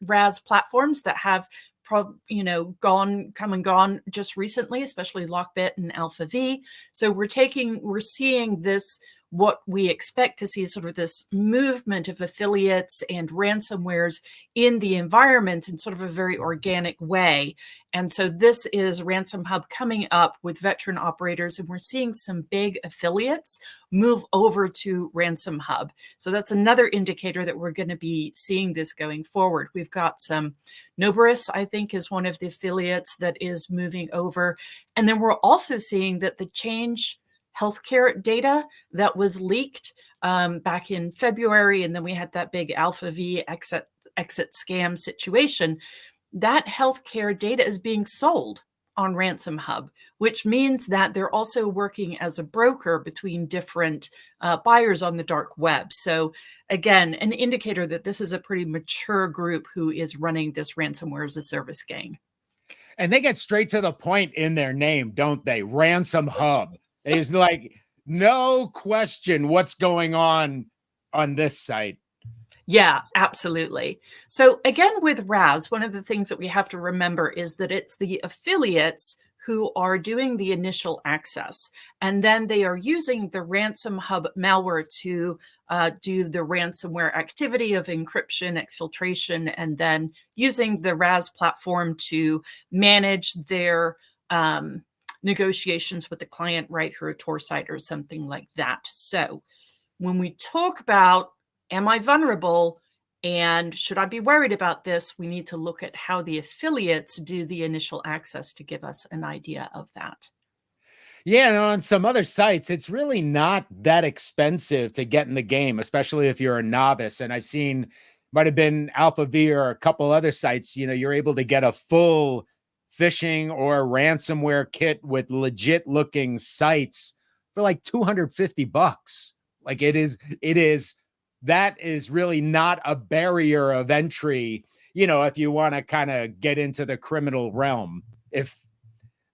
RAS platforms that have come and gone just recently, especially Lockbit and Alpha V. So we're seeing this, what we expect to see, sort of this movement of affiliates and ransomwares in the environment in sort of a very organic way. And so this is Ransom Hub coming up with veteran operators, and we're seeing some big affiliates move over to Ransom Hub. So that's another indicator that we're going to be seeing this going forward. We've got some Noboris, I think, is one of the affiliates that is moving over. And then we're also seeing that the Change healthcare data that was leaked back in February, and then we had that big Alpha V exit scam situation. That healthcare data is being sold on Ransom Hub, which means that they're also working as a broker between different buyers on the dark web. So again, an indicator that this is a pretty mature group who is running this ransomware as a service gang. And they get straight to the point in their name, don't they? Ransom Hub. It's like, no question what's going on this site. Yeah, absolutely. So again, with RAS, one of the things that we have to remember is that it's the affiliates who are doing the initial access, and then they are using the Ransom Hub malware to do the ransomware activity of encryption, exfiltration, and then using the RAS platform to manage their negotiations with the client right through a Tor site or something like that. So when we talk about, am I vulnerable and should I be worried about this, we need to look at how the affiliates do the initial access to give us an idea of that. Yeah, and on some other sites, it's really not that expensive to get in the game, especially if you're a novice. And I've seen, might have been Alpha V or a couple other sites, you're able to get a full phishing or ransomware kit with legit looking sites for like $250. Like that is really not a barrier of entry, if you want to kind of get into the criminal realm, if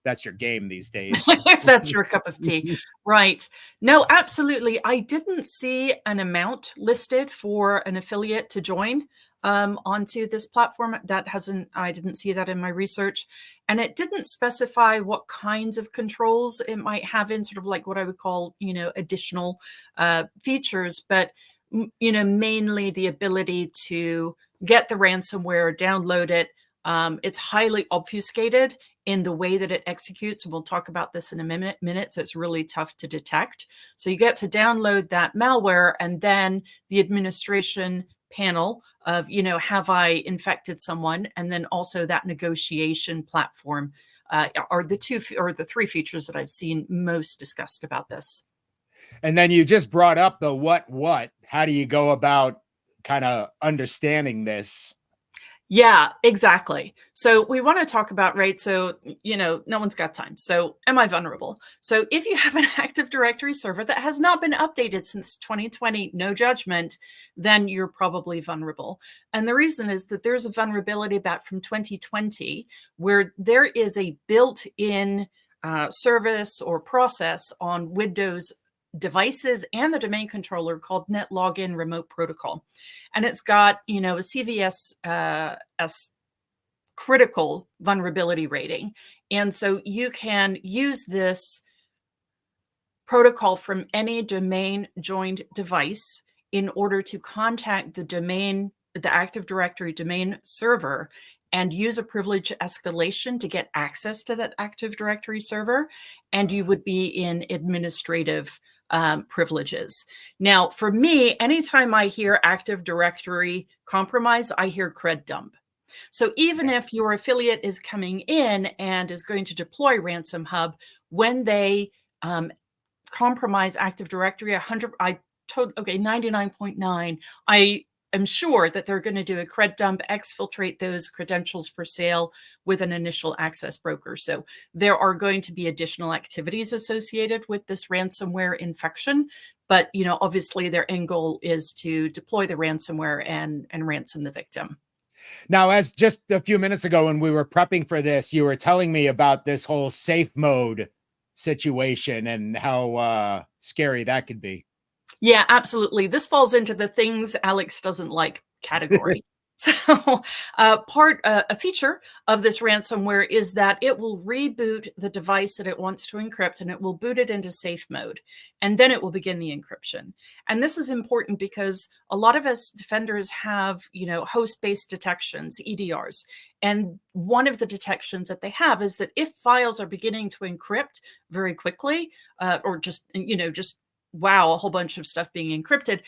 that's your game these days. That's your cup of tea. Right. No, absolutely. I didn't see an amount listed for an affiliate to join onto this platform. I didn't see that in my research. And it didn't specify what kinds of controls it might have in, sort of like what I would call, additional features, but, mainly the ability to get the ransomware, download it. It's highly obfuscated in the way that it executes. And we'll talk about this in a minute. So it's really tough to detect. So you get to download that malware, and then the administration panel of, have I infected someone? And then also that negotiation platform are the three features that I've seen most discussed about this. And then you just brought up the what, how do you go about kind of understanding this? Yeah, exactly. So we want to talk about, right? So, no one's got time. So am I vulnerable? So if you have an Active Directory server that has not been updated since 2020, no judgment, then you're probably vulnerable. And the reason is that there's a vulnerability back from 2020 where there is a built-in service or process on Windows devices and the domain controller called Net Login Remote Protocol. And it's got, a CVS critical vulnerability rating. And so you can use this protocol from any domain joined device in order to contact the Active Directory domain server and use a privilege escalation to get access to that Active Directory server. And you would be in administrative privileges. Now, for me, anytime I hear Active Directory compromise, I hear cred dump. So even if your affiliate is coming in and is going to deploy Ransom Hub, when they compromise Active Directory, 99.9, I am sure that they're going to do a cred dump, exfiltrate those credentials for sale with an initial access broker. So there are going to be additional activities associated with this ransomware infection. But, obviously their end goal is to deploy the ransomware and ransom the victim. Now, as just a few minutes ago, when we were prepping for this, you were telling me about this whole safe mode situation and how scary that could be. Yeah, absolutely. This falls into the things Alex doesn't like category. So a feature of this ransomware is that it will reboot the device that it wants to encrypt, and it will boot it into safe mode, and then it will begin the encryption. And this is important because a lot of us defenders have, host-based detections, EDRs. And one of the detections that they have is that if files are beginning to encrypt very quickly, or just wow, a whole bunch of stuff being encrypted,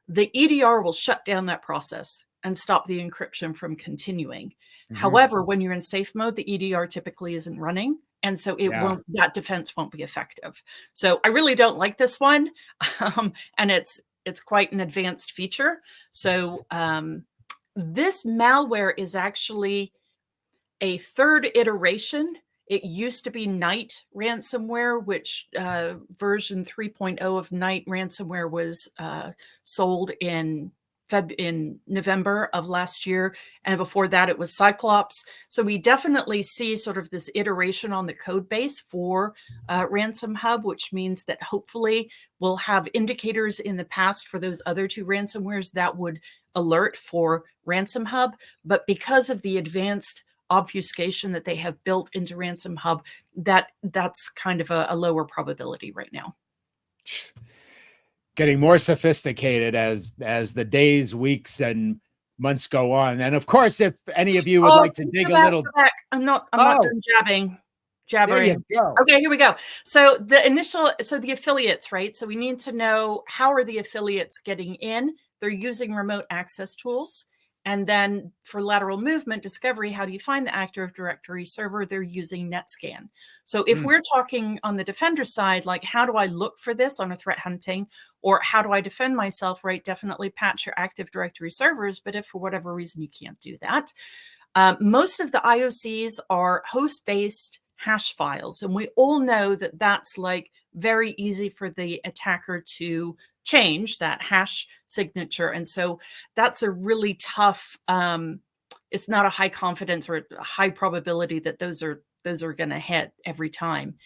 the EDR will shut down that process and stop the encryption from continuing. Mm-hmm. However, when you're in safe mode, the EDR typically isn't running. And so that defense won't be effective. So I really don't like this one. And it's quite an advanced feature. So this malware is actually a third iteration. It used to be Knight ransomware, which version 3.0 of Knight ransomware was sold in November of last year. And before that, it was Cyclops. So we definitely see sort of this iteration on the code base for Ransom Hub, which means that hopefully we'll have indicators in the past for those other two ransomwares that would alert for Ransom Hub. But because of the advanced obfuscation that they have built into Ransom Hub, that's kind of a lower probability right now. Getting more sophisticated as the days, weeks, and months go on. And of course, if any of you would like to dig a little, I'm not done jabbering. There you go. Okay, here we go. So the affiliates, right? So we need to know, how are the affiliates getting in? They're using remote access tools. And then for lateral movement discovery, how do you find the Active Directory server? They're using NetScan. So if we're talking on the defender side, like how do I look for this on a threat hunting, or how do I defend myself, right? Definitely patch your Active Directory servers. But if for whatever reason you can't do that, most of the IOCs are host-based hash files. And we all know that that's like very easy for the attacker to change that hash signature. And so that's a really tough, it's not a high confidence or a high probability that those are going to hit every time.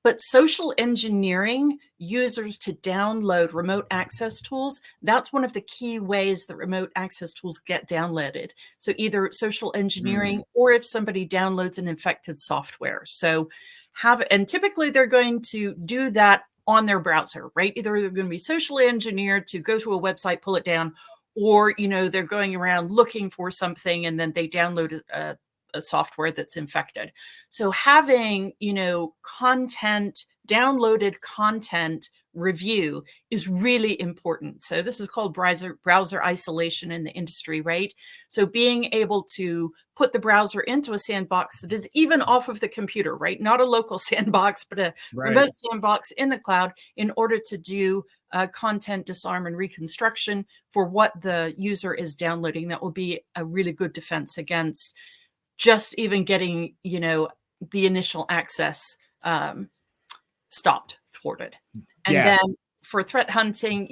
But social engineering users to download remote access tools, that's one of the key ways that remote access tools get downloaded. So either social engineering or if somebody downloads an infected software. So and typically they're going to do that on their browser, right? Either they're going to be socially engineered to go to a website, pull it down, or, they're going around looking for something and then they download a software that's infected. So having, downloaded content review is really important. So this is called browser isolation in the industry, right? So being able to put the browser into a sandbox that is even off of the computer, right? Not a local sandbox, but a remote sandbox in the cloud in order to do content disarm and reconstruction for what the user is downloading. That will be a really good defense against just even getting, the initial access stopped, thwarted. And then for threat hunting,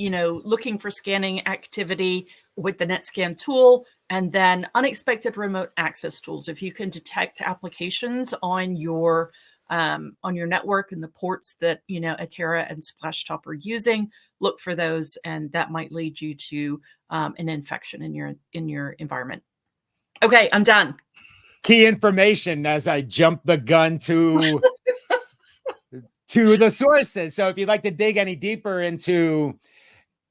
looking for scanning activity with the NetScan tool, and then unexpected remote access tools. If you can detect applications on your network and the ports that, Atera and Splashtop are using, look for those, and that might lead you to an infection in your environment. Okay, I'm done. key information as I jump the gun to the sources. So if you'd like to dig any deeper into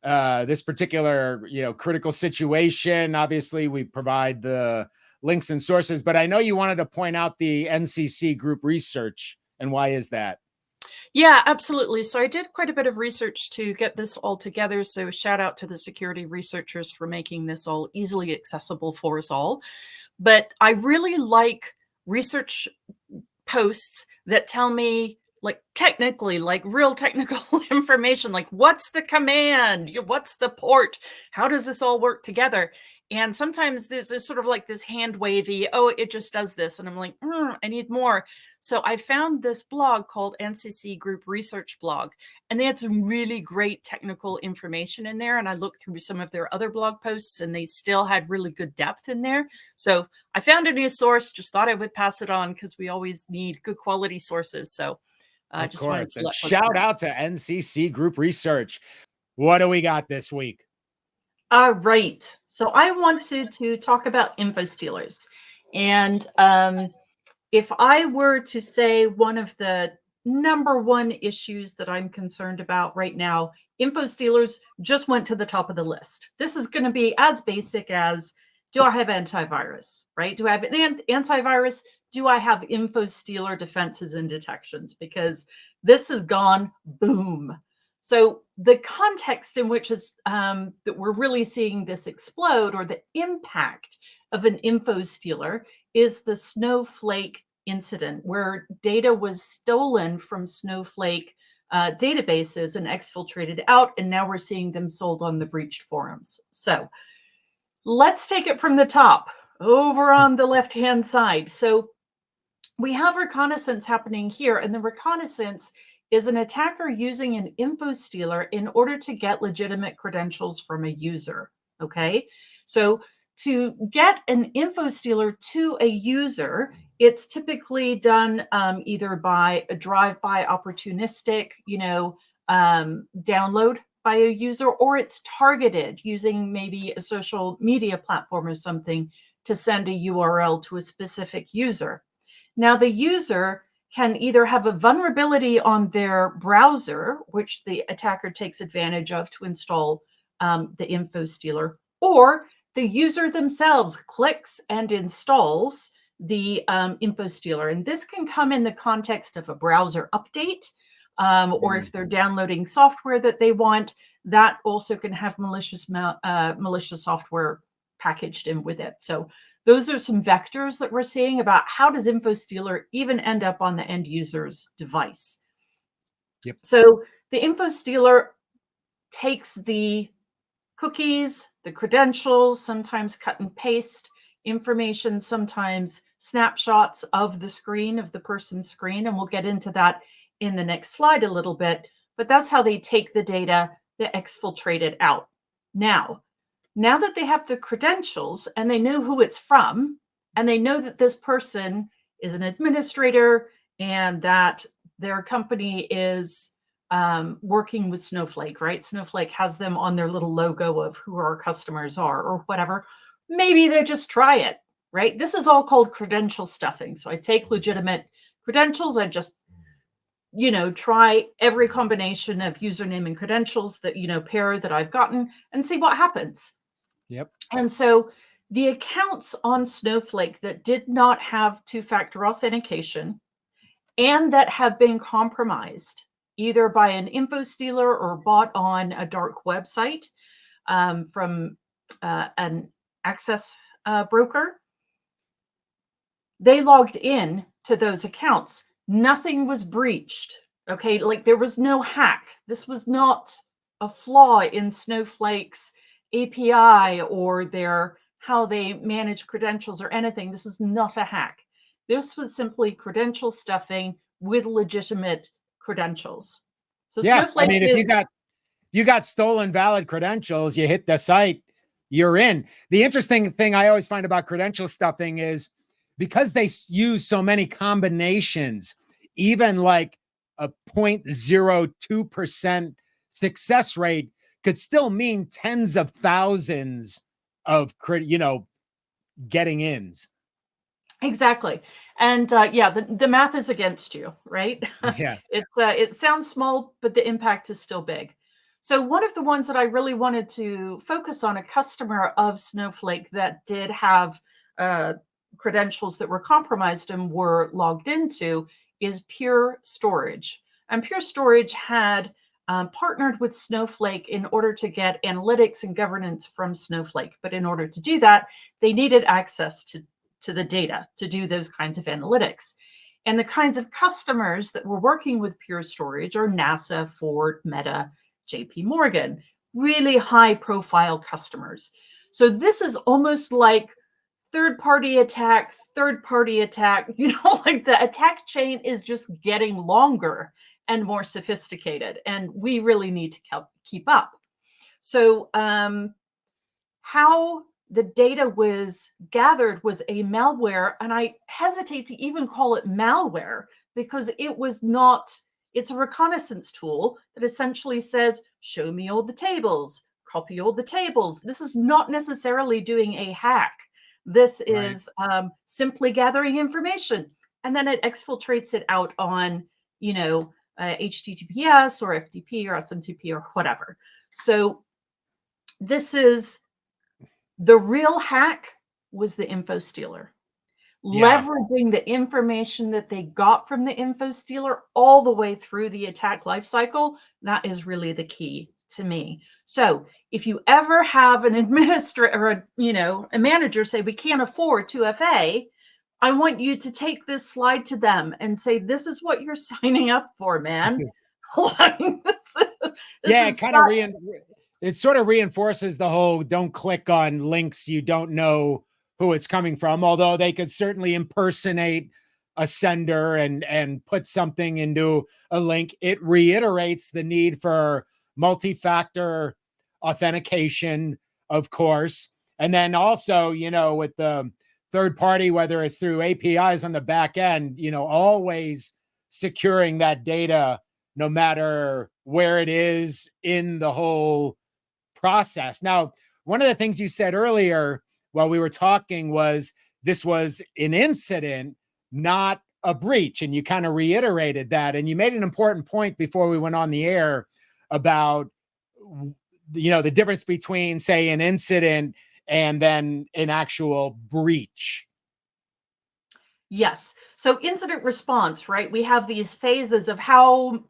this particular, critical situation, obviously we provide the links and sources, but I know you wanted to point out the NCC group research, and why is that? Yeah, absolutely. So I did quite a bit of research to get this all together. So shout out to the security researchers for making this all easily accessible for us all. But I really like research posts that tell me, like, technically, like real technical information, like what's the command, what's the port, how does this all work together? And sometimes there's a sort of like this hand wavy, oh, it just does this, and I'm like, I need more. So I found this blog called NCC Group Research Blog, and they had some really great technical information in there. And I looked through some of their other blog posts, and they still had really good depth in there. So I found a new source, just thought I would pass it on because we always need good quality sources. So I just wanted to shout out to NCC Group Research. What do we got this week? All right. So I wanted to talk about info stealers. And if I were to say one of the number one issues that I'm concerned about right now, info stealers just went to the top of the list. This is going to be as basic as, do I have antivirus, right? Do I have an antivirus? Do I have info stealer defenses and detections? Because this has gone boom. So the context in which is that we're really seeing this explode, or the impact of an info stealer, is the Snowflake incident, where data was stolen from Snowflake databases and exfiltrated out, and now we're seeing them sold on the breached forums. So let's take it from the top, over on the left-hand side. So we have reconnaissance happening here, and the reconnaissance is an attacker using an info stealer in order to get legitimate credentials from a user, okay? So to get an info stealer to a user, it's typically done either by a drive-by opportunistic, download by a user, or it's targeted using maybe a social media platform or something to send a URL to a specific user. Now, the user can either have a vulnerability on their browser, which the attacker takes advantage of to install the info stealer, or the user themselves clicks and installs the info stealer. And this can come in the context of a browser update, or if they're downloading software that they want, that also can have malicious software packaged in with it. So those are some vectors that we're seeing about how does info stealer even end up on the end user's device. Yep. So the info stealer takes the cookies, the credentials, sometimes cut and paste information, sometimes snapshots of the screen, of the person's screen. And we'll get into that in the next slide a little bit, but that's how they take the data, they exfiltrate it out. Now that they have the credentials and they know who it's from, and they know that this person is an administrator and that their company is working with Snowflake, right? Snowflake has them on their little logo of who our customers are or whatever. Maybe they just try it, right? This is all called credential stuffing. So I take legitimate credentials, I just try every combination of username and credentials that, pair that I've gotten, and see what happens. Yep. And so the accounts on Snowflake that did not have two-factor authentication and that have been compromised either by an info stealer or bought on a dark website from an access broker, they logged in to those accounts. Nothing was breached, okay? Like, there was no hack. This was not a flaw in Snowflake's API or how they manage credentials or anything. This was not a hack. This was simply credential stuffing with legitimate credentials. So yeah, Snowflake if you got stolen valid credentials, you hit the site, you're in. The interesting thing I always find about credential stuffing is because they use so many combinations, even like a 0.02% success rate could still mean tens of thousands of getting ins. Exactly. And yeah, the math is against you, right? Yeah. It sounds small, but the impact is still big. So one of the ones that I really wanted to focus on, a customer of Snowflake that did have credentials that were compromised and were logged into, is Pure Storage. And Pure Storage had partnered with Snowflake in order to get analytics and governance from Snowflake. But in order to do that, they needed access to the data to do those kinds of analytics. And the kinds of customers that were working with Pure Storage are NASA, Ford, Meta, JP Morgan, really high profile customers. So this is almost like third party attack, like the attack chain is just getting longer and more sophisticated, and we really need to keep up. So how the data was gathered was a malware, and I hesitate to even call it malware because it was not. It's a reconnaissance tool that essentially says, show me all the tables, copy all the tables. This is not necessarily doing a hack. This is simply gathering information, and then it exfiltrates it out on, HTTPS or FTP or SMTP or whatever. So this is the real hack was the info stealer. Yeah. Leveraging the information that they got from the info stealer all the way through the attack lifecycle, that is really the key to me. So if you ever have an administrator or a manager say, we can't afford 2FA, I want you to take this slide to them and say, this is what you're signing up for, man. It sort of reinforces the whole don't click on links you don't know who it's coming from, although they could certainly impersonate a sender and put something into a link. It reiterates the need for multi-factor authentication, of course. And then also, with the third party, whether it's through APIs on the back end, always securing that data, no matter where it is in the whole process. Now, one of the things you said earlier while we were talking was this was an incident, not a breach. And you kind of reiterated that. And you made an important point before we went on the air about, the difference between, say, an incident and then an actual breach. Yes. So incident response, right? We have these phases of how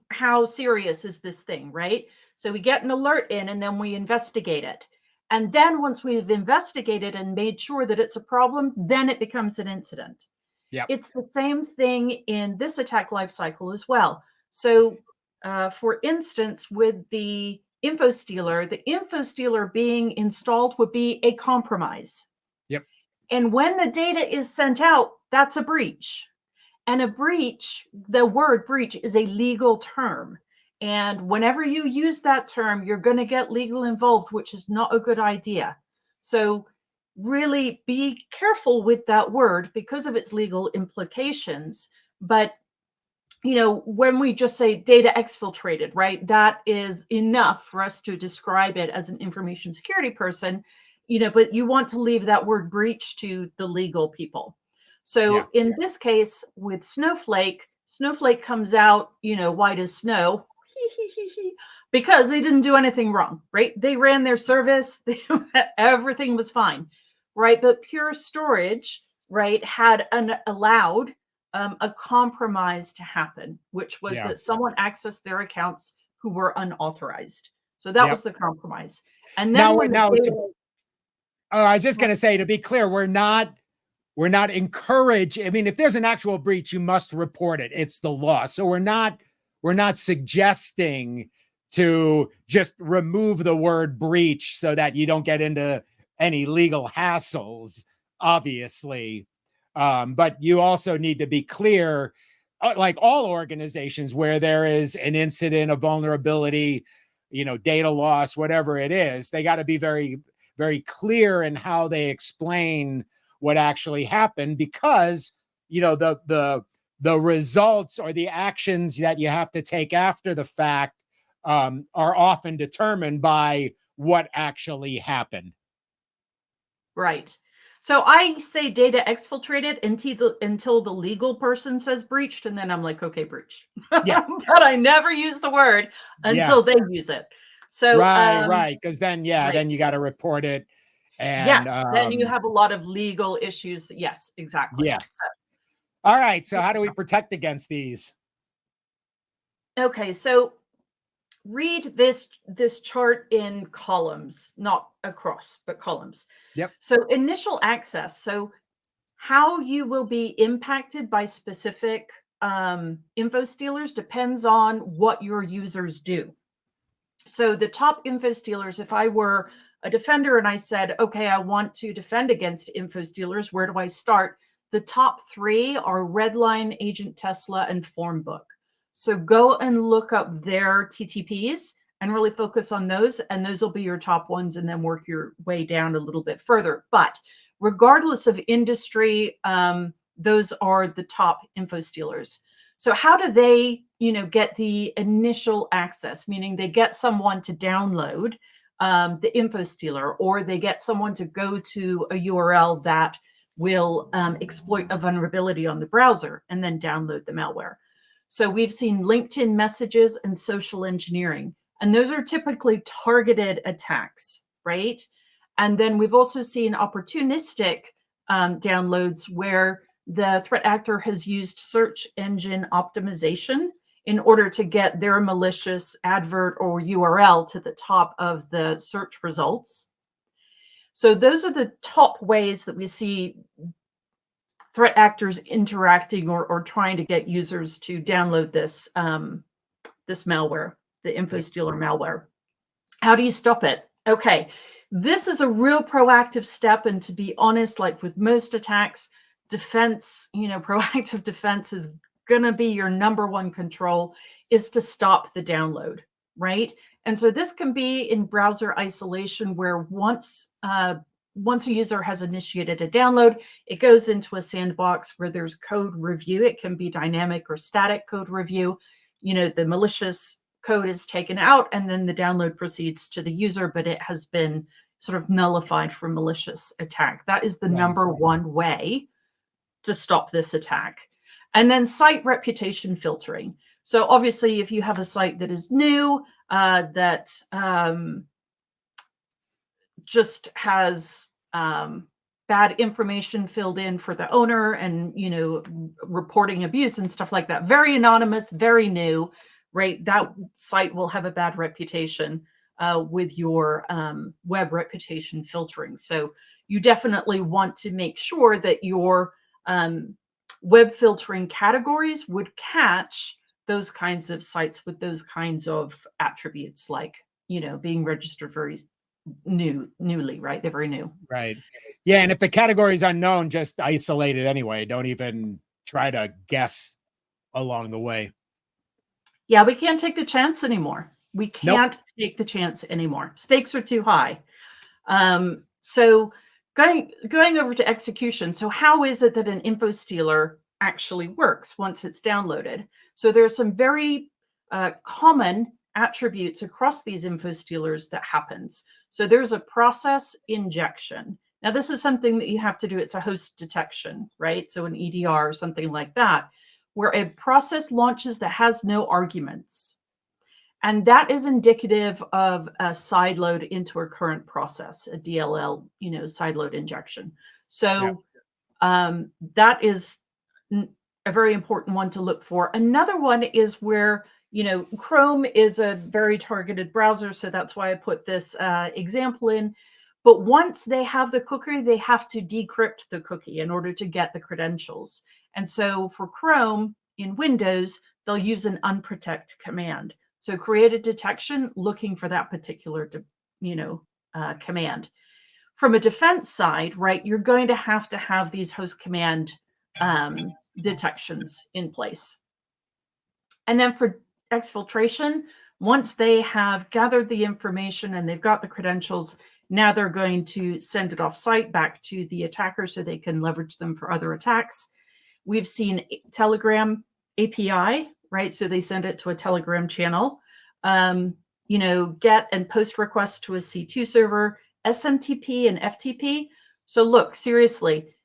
serious is this thing, right? So we get an alert in and then we investigate it. And then once we've investigated and made sure that it's a problem, then it becomes an incident. Yeah. It's the same thing in this attack lifecycle as well. So for instance, with the info stealer being installed would be a compromise. Yep. And when the data is sent out, that's a breach. And a breach, the word breach is a legal term. And whenever you use that term, you're going to get legal involved, which is not a good idea. So really be careful with that word because of its legal implications. But, when we just say data exfiltrated, right, that is enough for us to describe it as an information security person, but you want to leave that word breach to the legal people. So in this case with Snowflake comes out, white as snow, because they didn't do anything wrong, right? They ran their service, everything was fine, right? But Pure Storage, right, had allowed a compromise to happen, which was that someone accessed their accounts who were unauthorized. So that was the compromise. And then I was just going to say, to be clear, we're not encouraged. I mean, if there's an actual breach, you must report it. It's the law. So we're not suggesting to just remove the word breach so that you don't get into any legal hassles, obviously. But you also need to be clear, like all organizations where there is an incident, a vulnerability, data loss, whatever it is, they got to be very, very clear in how they explain what actually happened, because the results or the actions that you have to take after the fact are often determined by what actually happened. Right. So I say data exfiltrated until the legal person says breached, and then I'm like, okay, breached. Yeah. But I never use the word until they use it. So right. Because then, right. then you got to report it. Yes, And then you have a lot of legal issues. Yes, exactly. Yeah. All right. So how do we protect against these? Okay, so read this chart in columns, not across, but columns. Yep. So initial access. So how you will be impacted by specific info stealers depends on what your users do. So the top info stealers, if I were a defender and I said, okay, I want to defend against info stealers, where do I start? The top 3 are Redline, Agent Tesla, and Formbook. So go and look up their TTPs and really focus on those. And those will be your top ones, and then work your way down a little bit further. But regardless of industry, those are the top info stealers. So how do they, get the initial access? Meaning they get someone to download the info stealer, or they get someone to go to a URL that will exploit a vulnerability on the browser and then download the malware. So we've seen LinkedIn messages and social engineering, and those are typically targeted attacks, right? And then we've also seen opportunistic downloads where the threat actor has used search engine optimization in order to get their malicious advert or URL to the top of the search results. So those are the top ways that we see threat actors interacting or trying to get users to download this this malware, the info stealer malware. How do you stop it? Okay, this is a real proactive step, and to be honest, like with most attacks, defense, proactive defense is going to be your number one control, is to stop the download, right? And so this can be in browser isolation, where once a user has initiated a download, it goes into a sandbox where there's code review. It can be dynamic or static code review. The malicious code is taken out, and then the download proceeds to the user, but it has been sort of nullified for malicious attack. That is the number one way to stop this attack. And then site reputation filtering. So obviously, if you have a site that is new, that just has bad information filled in for the owner, and reporting abuse and stuff like that, very anonymous, very new, right? That site will have a bad reputation with your web reputation filtering. So you definitely want to make sure that your web filtering categories would catch those kinds of sites with those kinds of attributes, like being registered very newly, right? They're very new, right? Yeah, and if the category is unknown, just isolate it anyway. Don't even try to guess along the way. Yeah, we can't take the chance anymore. We can't take the chance anymore. Stakes are too high. So going over to execution. So how is it that an info stealer actually works once it's downloaded? So there's some very common attributes across these info stealers that happens. So there's a process injection. Now, this is something that you have to do. It's a host detection, right? So an EDR or something like that, where a process launches that has no arguments. And that is indicative of a sideload into a current process, a DLL, sideload injection. So that is a very important one to look for. Another one is where, Chrome is a very targeted browser. So that's why I put this example in. But once they have the cookie, they have to decrypt the cookie in order to get the credentials. And so for Chrome in Windows, they'll use an unprotect command. So create a detection looking for that particular, command. From a defense side, right, you're going to have these host command detections in place. And then for exfiltration, once they have gathered the information and they've got the credentials, now they're going to send it off site back to the attacker so they can leverage them for other attacks. We've seen Telegram API, right? So they send it to a Telegram channel, get and post requests to a C2 server, SMTP and FTP. So look, seriously,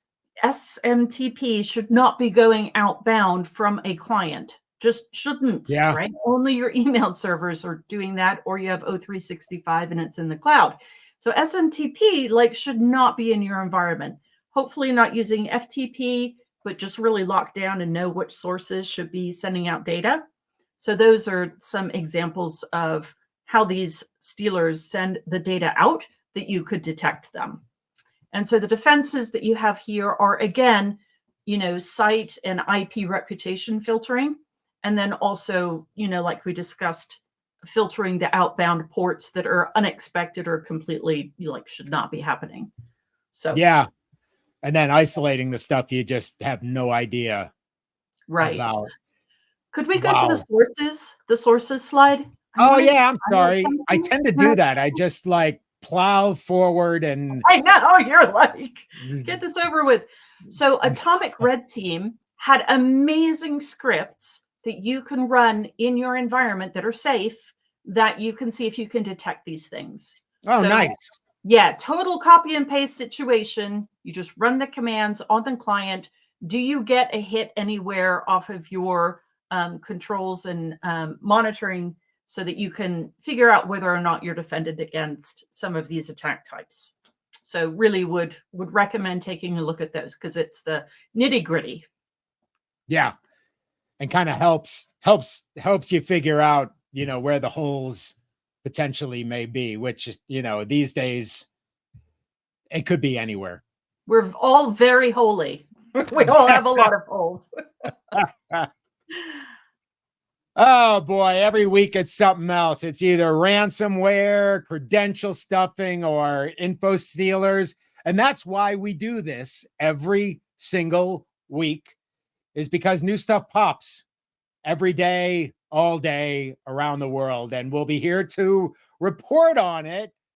SMTP should not be going outbound from a client. Just shouldn't, Yeah. right? Only your email servers are doing that, or you have O365 and it's in the cloud. So SMTP like should not be in your environment. Hopefully not using FTP, but just really lock down and know which sources should be sending out data. So those are some examples of how these stealers send the data out that you could detect them. And so the defenses that you have here are, again, site and IP reputation filtering. And then also, like we discussed, filtering the outbound ports that are unexpected or completely should not be happening. So, yeah. And then isolating the stuff you just have no idea about. Could we go to the sources slide? Oh yeah, I'm sorry. I tend to do that. I just plow forward and I know you're like, get this over with. So Atomic Red Team had amazing scripts that you can run in your environment that are safe, that you can see if you can detect these things. Oh, nice. Yeah, total copy and paste situation. You just run the commands on the client. Do you get a hit anywhere off of your controls and monitoring, so that you can figure out whether or not you're defended against some of these attack types? So really would recommend taking a look at those, because it's the nitty gritty. Yeah. And kind of helps you figure out, where the holes potentially may be, which, these days it could be anywhere. We're all very holy. We all have a lot of holes. Oh boy, every week it's something else. It's either ransomware, credential stuffing, or info stealers. And that's why we do this every single week, is because new stuff pops every day, all day around the world. And we'll be here to report on it